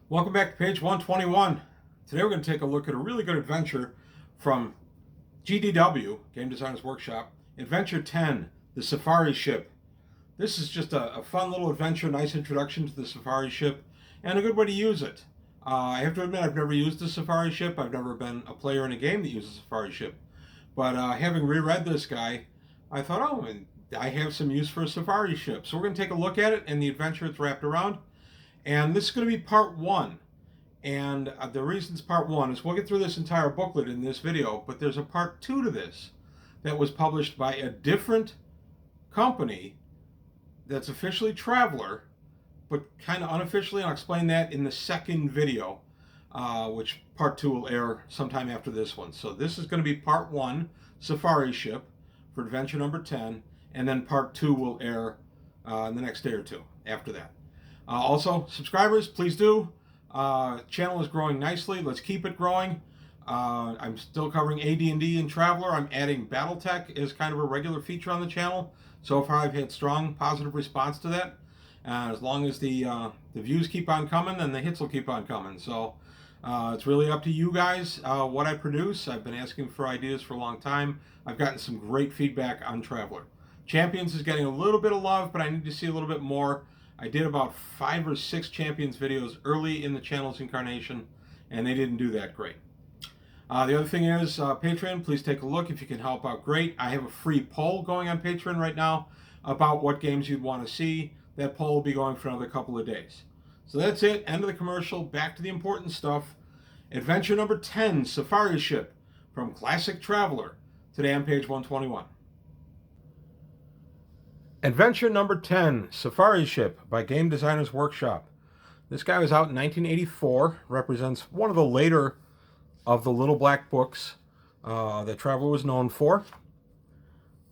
Welcome back to page 121. Today we're going to take a look at a really good adventure from GDW, Game Designers Workshop, Adventure 10, the Safari Ship. This is just a fun little adventure, nice introduction to the Safari Ship, and a good way to use it. I have to admit I've never used the Safari Ship. I've never been a player in a game that uses a Safari Ship. But having reread this guy, I thought, oh, I have some use for a Safari Ship. So we're going to take a look at it and the adventure it's wrapped around. And this is going to be part one. And the reasons part one is we'll get through this entire booklet in this video, but there's a part two to this that was published by a different company that's officially Traveler, but kind of unofficially. I'll explain that in the second video, which part two will air sometime after this one. So this is going to be part one, Safari Ship, for adventure number 10, and then part two will air in the next day or two after that. Also, subscribers, please do. Channel is growing nicely. Let's keep it growing. I'm still covering AD&D and Traveler. I'm adding BattleTech as kind of a regular feature on the channel. So far, I've had strong positive response to that. As long as the views keep on coming, then the hits will keep on coming. So it's really up to you guys what I produce. I've been asking for ideas for a long time. I've gotten some great feedback on Traveler. Champions is getting a little bit of love, but I need to see a little bit more. I did about 5 or 6 Champions videos early in the channel's incarnation, and they didn't do that great. The other thing is Patreon. Please take a look if you can help out. Great. I have a free poll going on Patreon right now about what games you'd want to see. That poll will be going for another couple of days. So that's it. End of the commercial. Back to the important stuff. Adventure number 10, Safari Ship, from Classic Traveler. Today on page 121. Adventure number 10, Safari Ship, by Game Designers Workshop. This guy was out in 1984, represents one of the later of the little black books that Traveler was known for.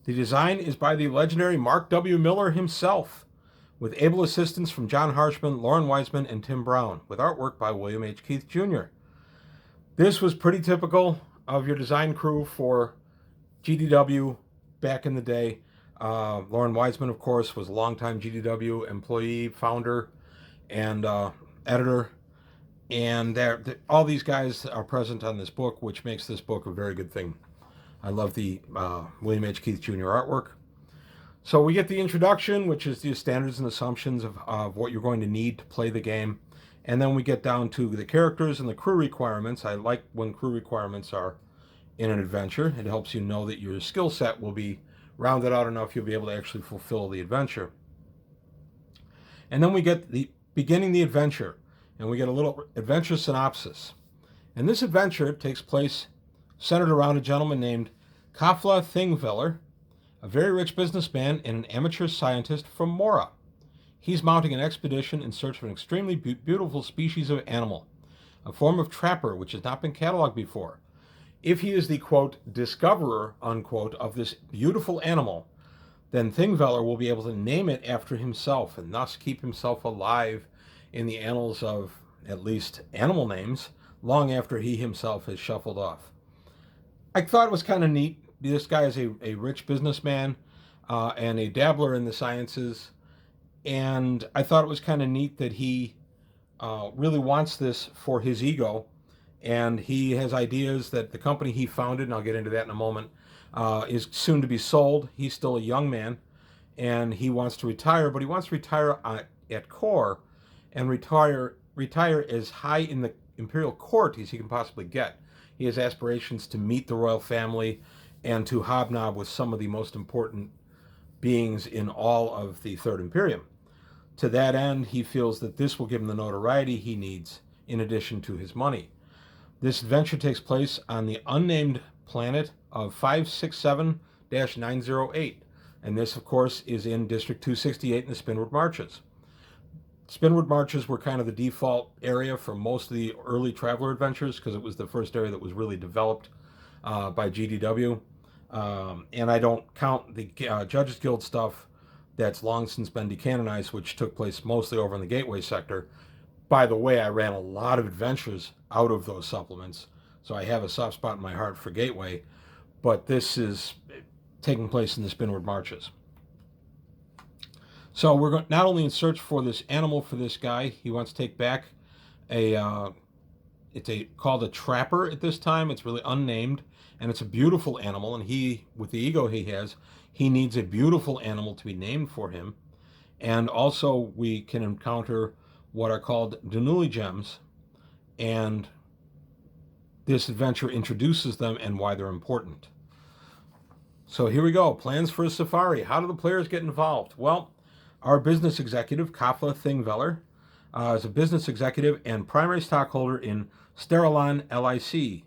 The design is by the legendary Mark W. Miller himself, with able assistance from John Harshman, Lauren Wiseman, and Tim Brown, with artwork by William H. Keith Jr. This was pretty typical of your design crew for GDW back in the day. Lauren Wiseman, of course, was a longtime GDW employee, founder, and editor. And all these guys are present on this book, which makes this book a very good thing. I love the William H. Keith Jr. artwork. So we get the introduction, which is the standards and assumptions of what you're going to need to play the game. And then we get down to the characters and the crew requirements. I like when crew requirements are in an adventure. It helps you know that your skill set will be rounded out enough you'll be able to actually fulfill the adventure. And then we get beginning the adventure, and we get a little adventure synopsis. And this adventure takes place centered around a gentleman named Kafla Thingvellir, a very rich businessman and an amateur scientist from Mora. He's mounting an expedition in search of an extremely beautiful species of animal, a form of trapper which has not been cataloged before. If he is the, quote, discoverer, unquote, of this beautiful animal, then Thingvellir will be able to name it after himself and thus keep himself alive in the annals of, at least, animal names long after he himself has shuffled off. I thought it was kind of neat. This guy is a rich businessman and a dabbler in the sciences, and I thought it was kind of neat that he really wants this for his ego. And he has ideas that the company he founded, and I'll get into that in a moment, is soon to be sold. He's still a young man, and he wants to retire, but he wants to retire at core and retire as high in the imperial court as he can possibly get. He has aspirations to meet the royal family and to hobnob with some of the most important beings in all of the Third Imperium. To that end, he feels that this will give him the notoriety he needs in addition to his money. This adventure takes place on the unnamed planet of 567-908, and this, of course, is in District 268 in the Spinward Marches. Spinward Marches were kind of the default area for most of the early Traveler adventures because it was the first area that was really developed by GDW. And I don't count the Judges Guild stuff that's long since been decanonized, which took place mostly over in the Gateway sector. By the way, I ran a lot of adventures out of those supplements, so I have a soft spot in my heart for Gateway, but this is taking place in the Spinward Marches. So we're not only in search for this animal for this guy, he wants to take back It's called a trapper at this time. It's really unnamed, and it's a beautiful animal. And he, with the ego he has, he needs a beautiful animal to be named for him. And also, we can encounter what are called Danuli gems, and this adventure introduces them and why they're important. So here we go. Plans for a safari. How do the players get involved? Well, our business executive, Kafla Thingveller, is a business executive and primary stockholder in Sterilon LIC,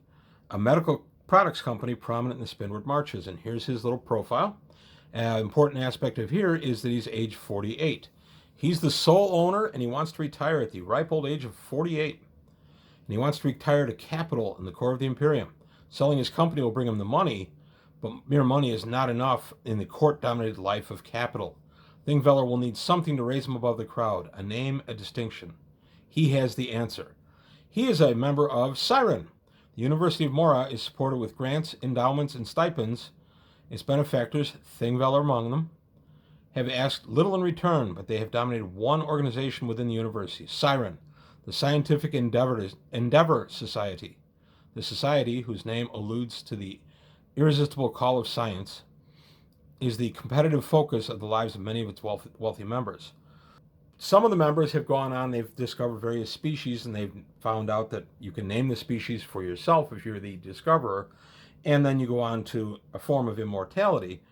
a medical products company prominent in the Spinward Marches. And here's his little profile. Important aspect of here is that he's age 48. He's the sole owner, and he wants to retire at the ripe old age of 48. And he wants to retire to capital in the core of the Imperium. Selling his company will bring him the money, but mere money is not enough in the court-dominated life of capital. Thingveller will need something to raise him above the crowd, a name, a distinction. He has the answer. He is a member of Siren. The University of Mora is supported with grants, endowments, and stipends. Its benefactors, Thingveller among them, have asked little in return, but they have dominated one organization within the university, Siren, the Scientific Endeavor Society. The society, whose name alludes to the irresistible call of science, is the competitive focus of the lives of many of its wealthy members. Some of the members have gone on, they've discovered various species, and they've found out that you can name the species for yourself if you're the discoverer, and then you go on to a form of immortality.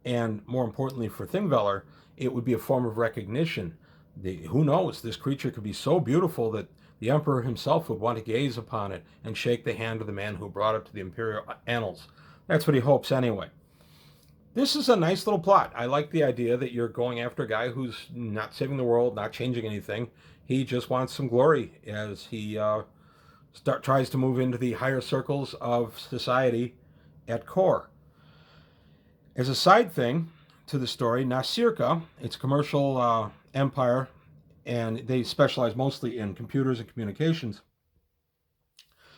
And more importantly for Thingveller, it would be a form of recognition. Who knows, this creature could be so beautiful that the Emperor himself would want to gaze upon it and shake the hand of the man who brought it to the imperial annals. That's what he hopes anyway. This is a nice little plot. I like the idea that you're going after a guy who's not saving the world, not changing anything. He just wants some glory as he tries to move into the higher circles of society at core. As a side thing to the story, Nasirka, its commercial empire, and they specialize mostly in computers and communications.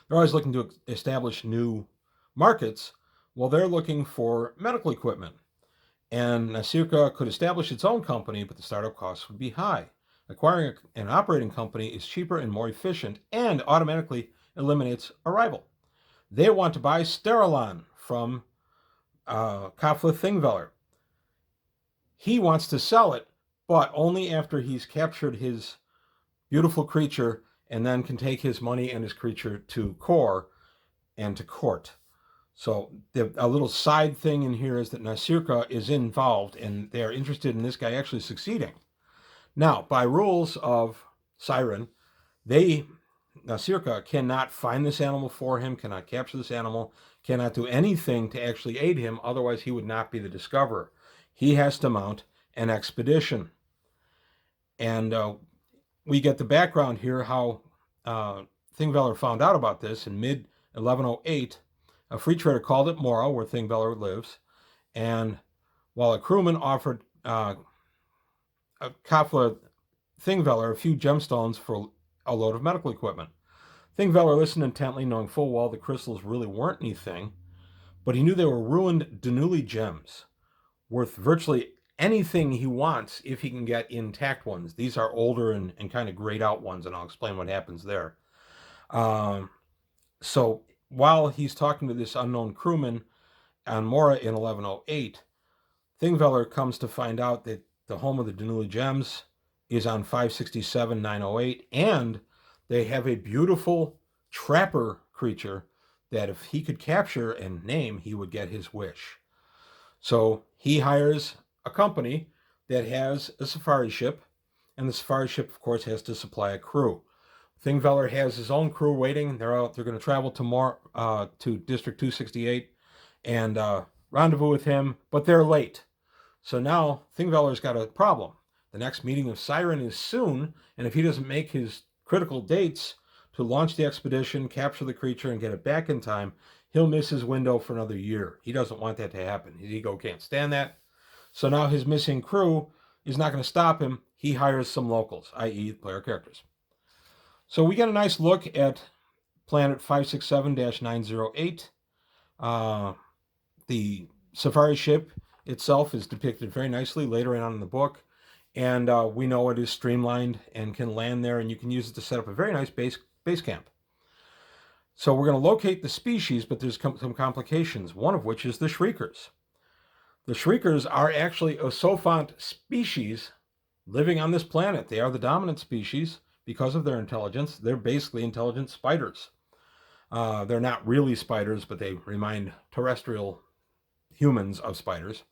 They're always looking to establish new markets. Well, they're looking for medical equipment. And Nasirka could establish its own company, but the startup costs would be high. Acquiring an operating company is cheaper and more efficient and automatically eliminates a rival. They want to buy Sterilon from Kafla Thingveller. He wants to sell it, but only after he's captured his beautiful creature and then can take his money and his creature to core and to court. So a little side thing in here is that Nasirka is involved, and they're interested in this guy actually succeeding. Now, by rules of Siren, Nasirka cannot find this animal for him, cannot capture this animal, cannot do anything to actually aid him, otherwise he would not be the discoverer. He has to mount an expedition. And we get the background here, how Thingveller found out about this in mid-1108. A free trader called at Mora, where Thingveller lives, and while a crewman offered Kafla Thingveller a few gemstones for a load of medical equipment. Thingveller listened intently, knowing full well the crystals really weren't anything, but he knew they were ruined Danuli gems, worth virtually anything he wants if he can get intact ones. These are older and kind of grayed out ones, and I'll explain what happens there. So while he's talking to this unknown crewman on Mora in 1108, Thingveller comes to find out that the home of the Danuli gems is on 567-908, and they have a beautiful trapper creature that if he could capture and name, he would get his wish. So he hires a company that has a safari ship, and the safari ship, of course, has to supply a crew. Thingveller has his own crew waiting. They're going to travel to District 268 and rendezvous with him, but they're late. So now Thingveller's got a problem. The next meeting of Siren is soon, and if he doesn't make his critical dates to launch the expedition, capture the creature, and get it back in time, he'll miss his window for another year. He doesn't want that to happen. His ego can't stand that. So now his missing crew is not going to stop him. He hires some locals, i.e. player characters. So we get a nice look at planet 567-908. The safari ship itself is depicted very nicely later on in the book. And we know it is streamlined and can land there, and you can use it to set up a very nice base camp. So we're going to locate the species, but there's some complications, one of which is the shriekers. The shriekers are actually a Sophont species living on this planet. They are the dominant species because of their intelligence. They're basically intelligent spiders. They're not really spiders, but they remind terrestrial humans of spiders.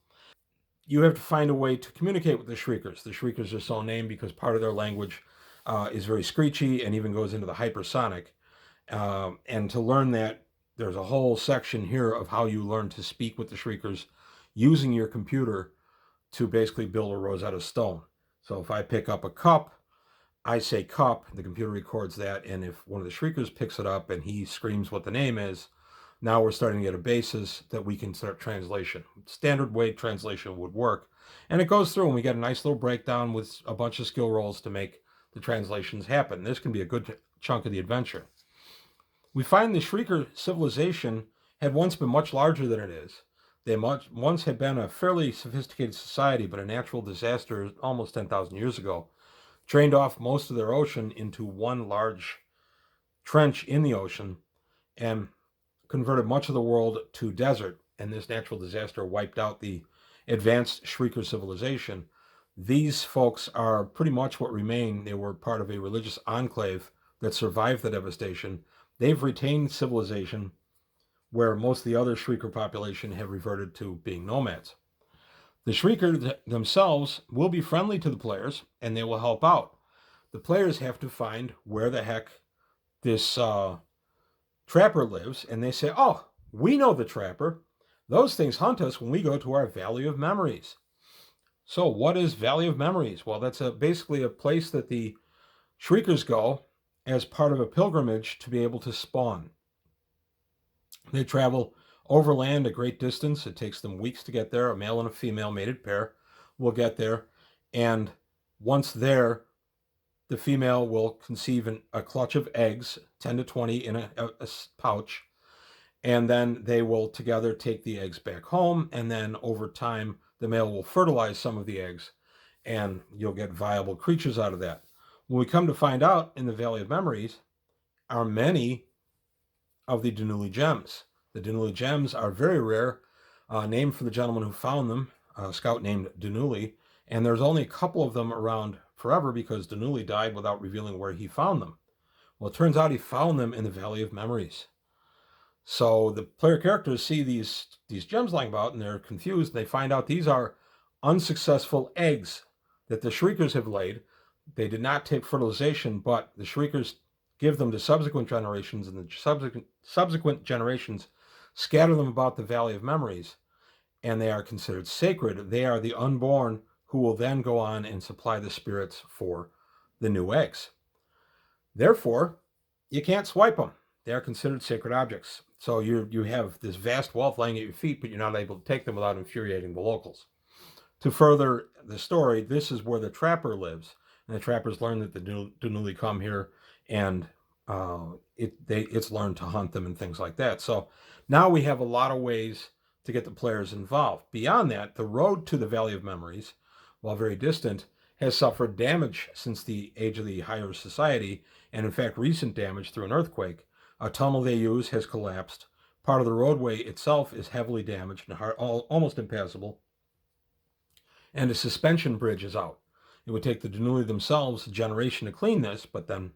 You have to find a way to communicate with the shriekers. The shriekers are so named because part of their language is very screechy and even goes into the hypersonic. And to learn that, there's a whole section here of how you learn to speak with the shriekers using your computer to basically build a Rosetta Stone. So if I pick up a cup, I say cup, the computer records that, and if one of the shriekers picks it up and he screams what the name is, now we're starting to get a basis that we can start translation. Standard way translation would work. And it goes through and we get a nice little breakdown with a bunch of skill rolls to make the translations happen. This can be a good chunk of the adventure. We find the Shrieker civilization had once been much larger than it is. They once had been a fairly sophisticated society, but a natural disaster almost 10,000 years ago drained off most of their ocean into one large trench in the ocean and converted much of the world to desert. And this natural disaster wiped out the advanced Shrieker civilization. These folks are pretty much what remain. They were part of a religious enclave that survived the devastation. They've retained civilization where most of the other Shrieker population have reverted to being nomads. The Shrieker themselves will be friendly to the players and they will help out. The players have to find where the heck this trapper lives, and they say, oh, we know the trapper. Those things hunt us when we go to our Valley of Memories. So what is Valley of Memories? Well, that's basically a place that the Shriekers go as part of a pilgrimage to be able to spawn. They travel overland a great distance. It takes them weeks to get there. A male and a female mated pair will get there. And once there, the female will conceive a clutch of eggs, 10 to 20 in a pouch. And then they will together take the eggs back home. And then over time, the male will fertilize some of the eggs and you'll get viable creatures out of that. When we come to find out in the Valley of Memories are many of the Denuli gems. The Denuli gems are very rare, named for the gentleman who found them, a scout named Denuli, and there's only a couple of them around forever because Denuli died without revealing where he found them. Well, it turns out he found them in the Valley of Memories. So the player characters see these gems lying about and they're confused. They find out these are unsuccessful eggs that the Shriekers have laid. They did not take fertilization, but the Shriekers give them to subsequent generations, and the subsequent generations scatter them about the Valley of Memories, and they are considered sacred. They are the unborn who will then go on and supply the spirits for the new eggs. Therefore, you can't swipe them. They are considered sacred objects. So you have this vast wealth laying at your feet, but you're not able to take them without infuriating the locals. To further the story, this is where the trapper lives, and the trappers learn that the Denuli come here, and it's learned to hunt them and things like that. So now we have a lot of ways to get the players involved. Beyond that, the road to the Valley of Memories, while very distant, has suffered damage since the age of the higher society, and in fact recent damage through an earthquake. A tunnel they use has collapsed. Part of the roadway itself is heavily damaged and almost impassable. And a suspension bridge is out. It would take the Denuli themselves a generation to clean this, but then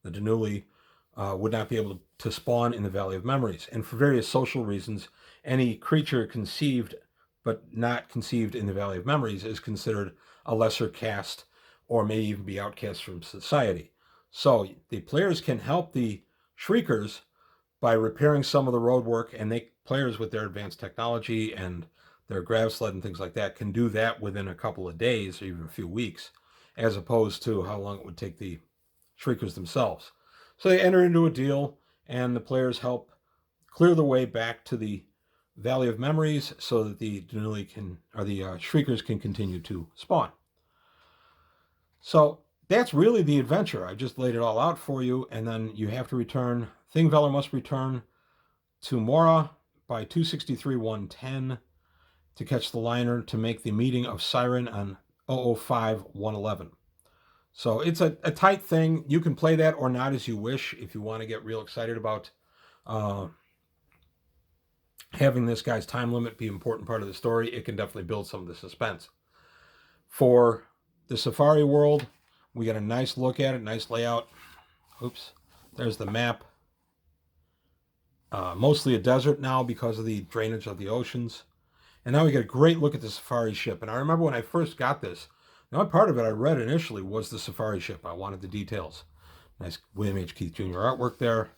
the Denuli would not be able to spawn in the Valley of Memories. And for various social reasons, any creature conceived but not conceived in the Valley of Memories is considered a lesser caste or may even be outcast from society. So the players can help the Shriekers by repairing some of the road work, and players with their advanced technology and their grav sled and things like that can do that within a couple of days or even a few weeks, as opposed to how long it would take the Shriekers themselves. So they enter into a deal, and the players help clear the way back to the Valley of Memories so that the Denuli Shriekers can continue to spawn. So that's really the adventure. I just laid it all out for you, and then you have to return. Thingvellir must return to Mora by 263-110 to catch the liner to make the meeting of Siren on 005-111. So it's a tight thing. You can play that or not as you wish. If you want to get real excited about having this guy's time limit be an important part of the story, it can definitely build some of the suspense. For the Safari World, we got a nice look at it, nice layout. Oops, there's the map. Mostly a desert now because of the drainage of the oceans. And now we get a great look at the Safari ship. And I remember when I first got this, the only part of it I read initially was the Safari ship. I wanted the details. Nice William H. Keith Jr. artwork there.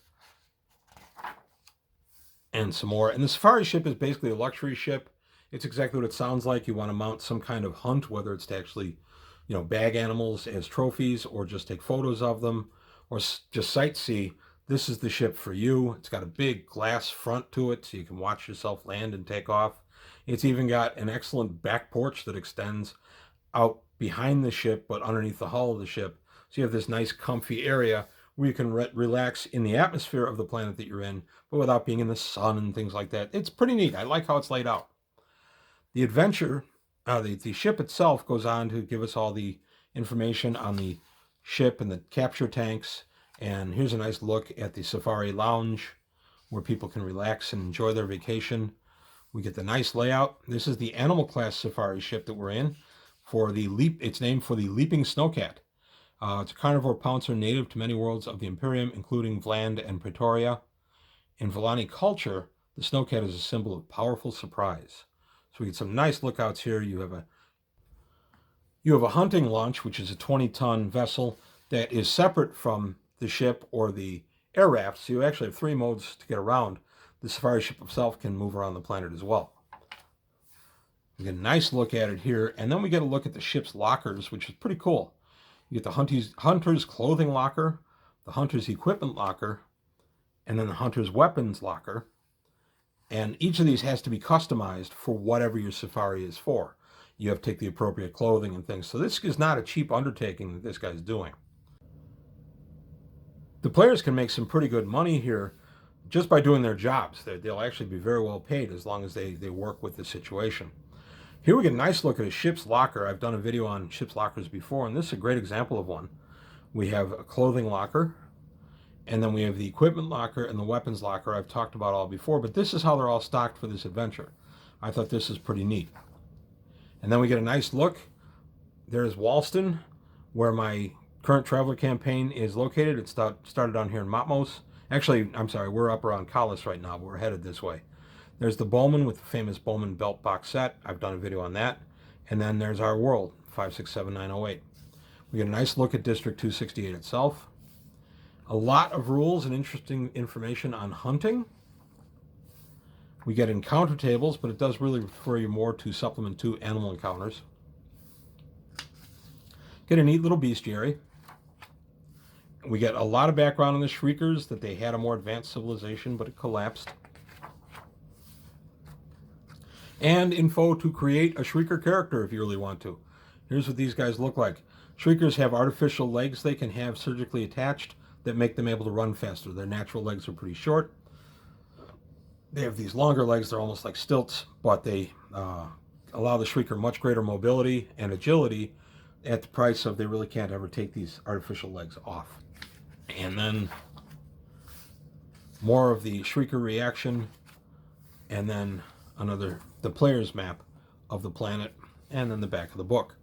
And some more. And the Safari ship is basically a luxury ship. It's exactly what it sounds like. You want to mount some kind of hunt, whether it's to actually, bag animals as trophies or just take photos of them or just sightsee. This is the ship for you. It's got a big glass front to it so you can watch yourself land and take off. It's even got an excellent back porch that extends out behind the ship but underneath the hull of the ship. So you have this nice comfy area where you can relax in the atmosphere of the planet that you're in, but without being in the sun and things like that. It's pretty neat. I like how it's laid out. The adventure, the ship itself goes on to give us all the information on the ship and the capture tanks. And here's a nice look at the Safari Lounge where people can relax and enjoy their vacation. We get the nice layout. This is the Animal Class Safari ship that we're in. It's named for the Leaping Snowcat. It's a carnivore pouncer native to many worlds of the Imperium, including Vland and Pretoria. In Volani culture, the snowcat is a symbol of powerful surprise. So we get some nice lookouts here. You have a hunting launch, which is a 20-ton vessel that is separate from the ship or the air raft. So you actually have 3 modes to get around. The Safari ship itself can move around the planet as well. We get a nice look at it here, and then we get a look at the ship's lockers, which is pretty cool. You get the hunter's clothing locker, the hunter's equipment locker, and then the hunter's weapons locker. And each of these has to be customized for whatever your safari is for. You have to take the appropriate clothing and things. So this is not a cheap undertaking that this guy's doing. The players can make some pretty good money here just by doing their jobs. They'll actually be very well paid as long as they work with the situation. Here we get a nice look at a ship's locker. I've done a video on ship's lockers before, and this is a great example of one. We have a clothing locker, and then we have the equipment locker and the weapons locker I've talked about all before, but this is how they're all stocked for this adventure. I thought this is pretty neat. And then we get a nice look. There's Walston, where my current traveler campaign is located. It started down here in Matmos. Actually, I'm sorry, we're up around Collis right now, but we're headed this way. There's the Bowman with the famous Bowman belt box set. I've done a video on that. And then there's our world, 567908. We get a nice look at District 268 itself. A lot of rules and interesting information on hunting. We get encounter tables, but it does really refer you more to Supplement 2 animal encounters. Get a neat little bestiary. We get a lot of background on the Shriekers, that they had a more advanced civilization, but it collapsed. And info to create a Shrieker character if you really want to. Here's what these guys look like. Shriekers have artificial legs they can have surgically attached that make them able to run faster. Their natural legs are pretty short. They have these longer legs. They're almost like stilts, but they allow the Shrieker much greater mobility and agility at the price of they really can't ever take these artificial legs off. And then more of the Shrieker reaction, and then the player's map of the planet, and then the back of the book.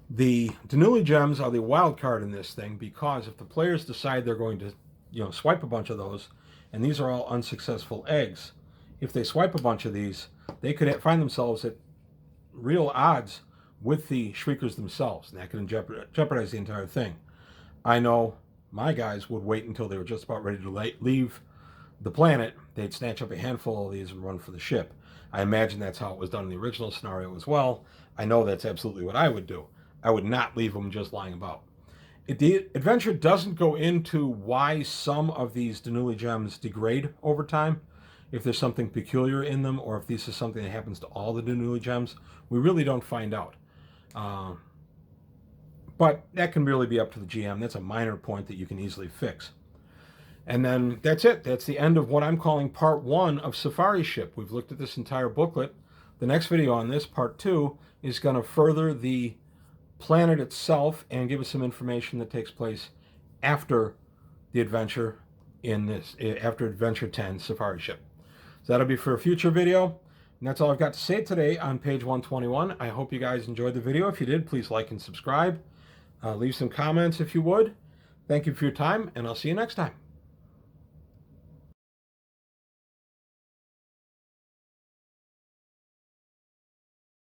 The Denuli gems are the wild card in this thing, because if the players decide they're going to swipe a bunch of those, and these are all unsuccessful eggs, if they swipe a bunch of these, they could find themselves at real odds with the Shriekers themselves, and that could jeopardize the entire thing. I know my guys would wait until they were just about ready to leave the planet. They'd snatch up a handful of these and run for the ship. I imagine that's how it was done in the original scenario as well. I know that's absolutely what I would do. I would not leave them just lying about. The adventure doesn't go into why some of these Denuli gems degrade over time, if there's something peculiar in them, or if this is something that happens to all the Denuli gems. We really don't find out. But that can really be up to the GM. That's a minor point that you can easily fix. And then that's it. That's the end of what I'm calling part 1 of Safari Ship. We've looked at this entire booklet. The next video on this, part 2, is going to further the planet itself and give us some information that takes place after the adventure after Adventure 10 Safari Ship. So that'll be for a future video. And that's all I've got to say today on page 121. I hope you guys enjoyed the video. If you did, please like and subscribe. Leave some comments if you would. Thank you for your time, and I'll see you next time.